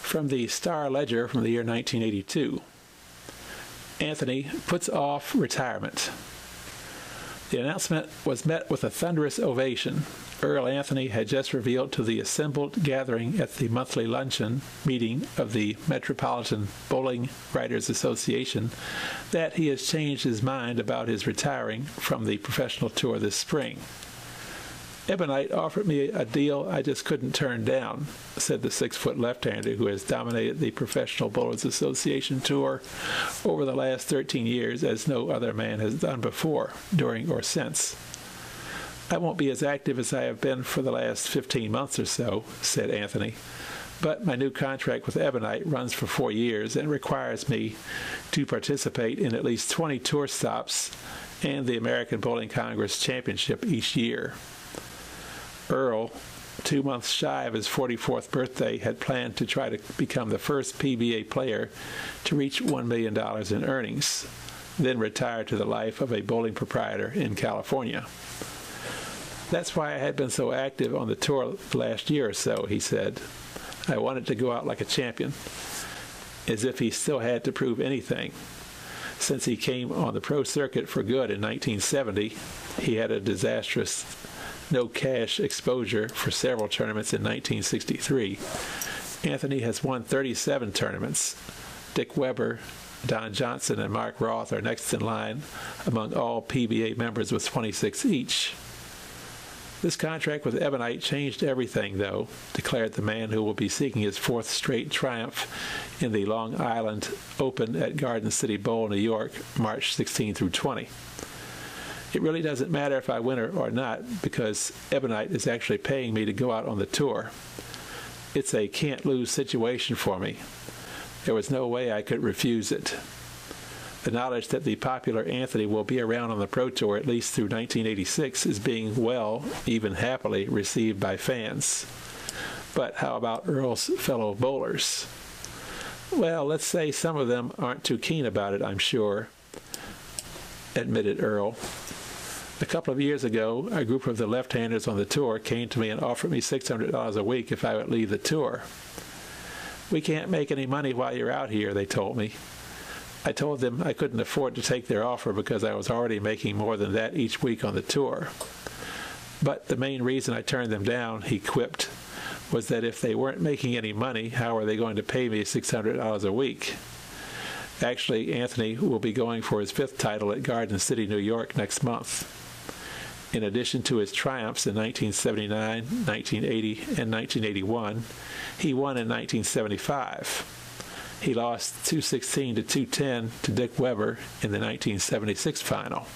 From the Star Ledger from the year 1982. Anthony puts off retirement. The announcement was met with a thunderous ovation. Earl Anthony had just revealed to the assembled gathering at the monthly luncheon meeting of the Metropolitan Bowling Writers Association that he has changed his mind about his retiring from the professional tour this spring. Ebonite offered me a deal I just couldn't turn down, said the 6-foot left-hander who has dominated the Professional Bowlers Association tour over the last 13 years as no other man has done before, during, or since. I won't be as active as I have been for the last 15 months or so, said Anthony, but my new contract with Ebonite runs for 4 years and requires me to participate in at least 20 tour stops and the American Bowling Congress Championship each year. Earl, 2 months shy of his 44th birthday, had planned to try to become the first PBA player to reach $1 million in earnings, then retire to the life of a bowling proprietor in California. That's why I had been so active on the tour the last year or so, he said. I wanted to go out like a champion, as if he still had to prove anything. Since he came on the pro circuit for good in 1970, he had a disastrous no-cash exposure for several tournaments in 1963. Anthony has won 37 tournaments. Dick Weber, Don Johnson, and Mark Roth are next in line among all PBA members with 26 each. This contract with Ebonite changed everything, though, declared the man who will be seeking his 4th straight triumph in the Long Island Open at Garden City Bowl, New York, March 16 through 20. It really doesn't matter if I win or not, because Ebonite is actually paying me to go out on the tour. It's a can't-lose situation for me. There was no way I could refuse it. The knowledge that the popular Anthony will be around on the Pro Tour at least through 1986 is being well, even happily, received by fans. But how about Earl's fellow bowlers? Well, let's say some of them aren't too keen about it, I'm sure, admitted Earl. A couple of years ago, a group of the left-handers on the tour came to me and offered me $600 a week if I would leave the tour. We can't make any money while you're out here, they told me. I told them I couldn't afford to take their offer because I was already making more than that each week on the tour. But the main reason I turned them down, he quipped, was that if they weren't making any money, how were they going to pay me $600 a week? Actually, Anthony will be going for his 5th title at Garden City, New York next month. In addition to his triumphs in 1979, 1980, and 1981, he won in 1975. He lost 216 to 210 to Dick Weber in the 1976 final.